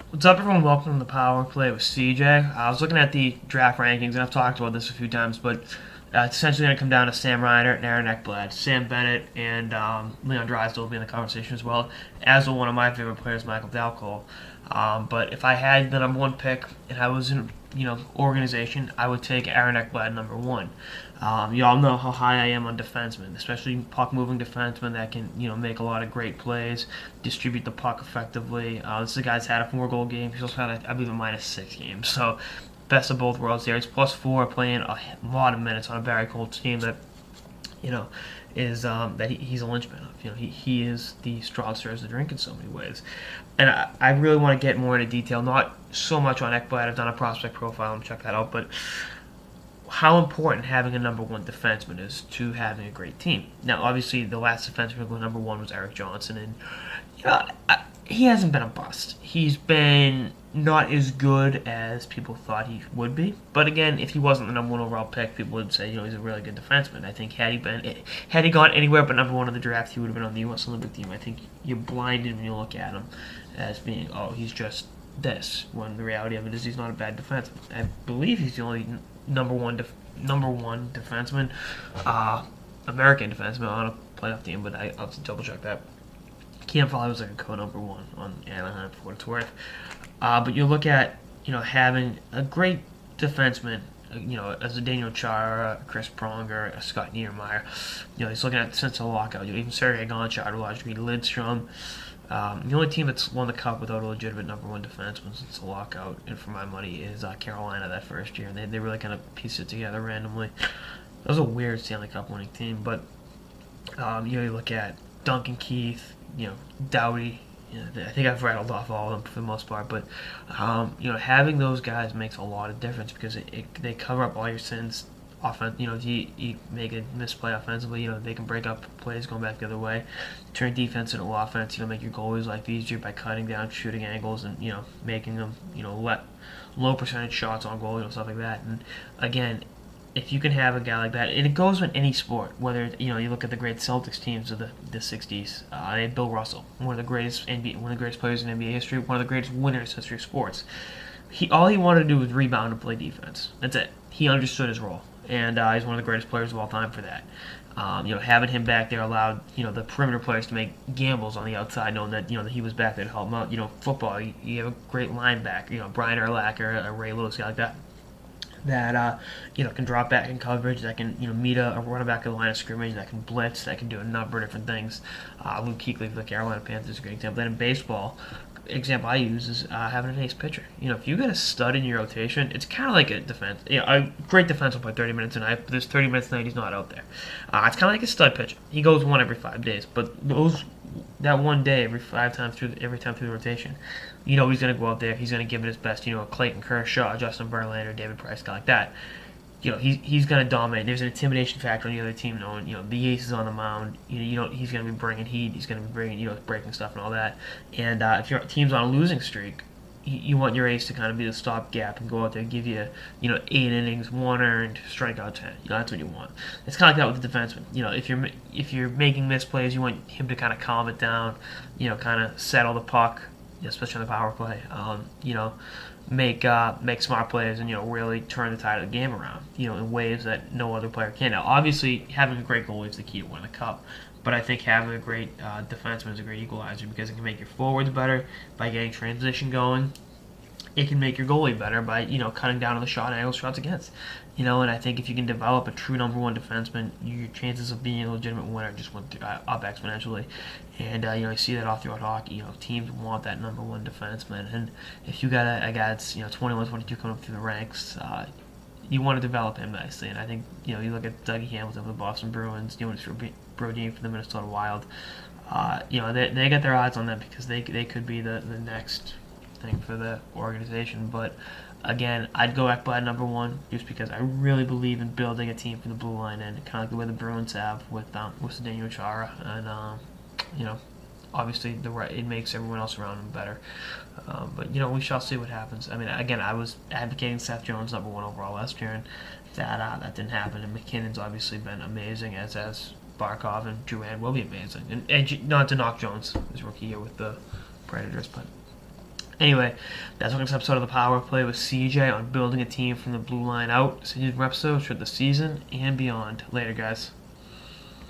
What's up, everyone? Welcome to the Power Play with CJ. I was looking at the draft rankings, and I've talked about this a few times, but it's essentially going to come down to Sam Ryder and Aaron Ekblad. Sam Bennett and Leon Drysdale will be in the conversation as well, as will one of my favorite players, Michael Dalcole. But if I had the number one pick and I was in organization, I would take Aaron Ekblad number one. You all know how high I am on defensemen, especially puck moving defensemen that can make a lot of great plays, distribute the puck effectively. This is a guy's had a 4-goal game. He's also had I believe a -6 game. So best of both worlds there. He's +4, playing a lot of minutes on a very cold team that is that he's a linchpin of. He is the straw that stirs the drink in so many ways. And I really want to get more into detail, not so much on Ekblad. I've done a prospect profile and check that out, but how important having a number one defenseman is to having a great team. Now, obviously, the last defenseman to go number one was Erik Johnson, and he hasn't been a bust. He's been not as good as people thought he would be. But again, if he wasn't the number one overall pick, people would say he's a really good defenseman. I think had he gone anywhere but number one in the draft, he would have been on the U.S. Olympic team. I think you're blinded when you look at him as being, he's just this, when the reality of it is he's not a bad defenseman. I believe he's the only number one defenseman, American defenseman on a playoff team, but I'll have to double check that. Cam Fowler was like a co-number one on Anaheim for what it's worth. But you look at having a great defenseman, as a Daniel Chara, Chris Pronger, a Scott Niedermayer. He's looking at since the lockout. Even Sergei Gonchar, to a large degree, Lidstrom. The only team that's won the cup without a legitimate number one defenseman since the lockout, and for my money, is Carolina that first year. And they really kind of pieced it together randomly. That was a weird Stanley Cup winning team, but you look at Duncan Keith, Doughty. I think I've rattled off all of them for the most part, but having those guys makes a lot of difference because they cover up all your sins. If you make a misplay offensively, they can break up plays going back the other way, turn defense into offense. Make your goalie's life easier by cutting down shooting angles and making them let low percentage shots on goal, stuff like that. And again, if you can have a guy like that, and it goes with any sport, whether you look at the great Celtics teams of the '60s, they had Bill Russell, one of the greatest players in NBA history, one of the greatest winners in history of sports. All he wanted to do was rebound and play defense. That's it. He understood his role, and he's one of the greatest players of all time for that. Having him back there allowed the perimeter players to make gambles on the outside, knowing that that he was back there to help them out. Football, you have a great linebacker, Brian Urlacher, a Ray Lewis, guy like that. That can drop back in coverage, that can meet a running back at the line of scrimmage, that can blitz, that can do a number of different things. Luke Kuechly for the Carolina Panthers is a great example. Then in baseball, example I use is having an ace pitcher. If you get a stud in your rotation, it's kind of like a defense. A great defense will play 30 minutes a night, but there's 30 minutes a night he's not out there. It's kind of like a stud pitcher. He goes one every 5 days, but that one day every time through the rotation, he's going to go out there. He's going to give it his best. Clayton Kershaw, Justin Verlander, David Price, guy like that. He's going to dominate. There's an intimidation factor on the other team, knowing the ace is on the mound. He's going to be bringing heat. He's going to be bringing breaking stuff and all that. And if your team's on a losing streak, you want your ace to kind of be the stopgap and go out there and give you 8 innings, 1 earned, strike out 10. That's what you want. It's kind of like that with the defenseman. If you're making misplays, you want him to kind of calm it down. Kind of settle the puck, especially on the power play. Make smart plays and really turn the tide of the game around. In ways that no other player can. Now, obviously, having a great goalie is the key to winning the cup. But I think having a great defenseman is a great equalizer because it can make your forwards better by getting transition going. It can make your goalie better by cutting down on the shot angles, shots against. And I think if you can develop a true number one defenseman, your chances of being a legitimate winner just went up exponentially. And you see that all throughout hockey. Teams want that number one defenseman, and if you got a guy that's 21, 22 coming up through the ranks, you want to develop him nicely. And I think you look at Dougie Hamilton for the Boston Bruins, Brodin for the Minnesota Wild. They got their eyes on them because they could be the next thing for the organization. But again, I'd go Ekblad number one just because I really believe in building a team for the blue line, and kind of like the way the Bruins have with Daniel Chara, and obviously it makes everyone else around him better. But we shall see what happens. I mean, again, I was advocating Seth Jones number one overall last year, and that didn't happen. And McKinnon's obviously been amazing, as Barkov, and Drouin will be amazing. And not to knock Jones his rookie year with the Predators, but Anyway, that's what this episode of the Power Play with CJ on building a team from the blue line out. See you in episodes for the season and beyond. Later, guys.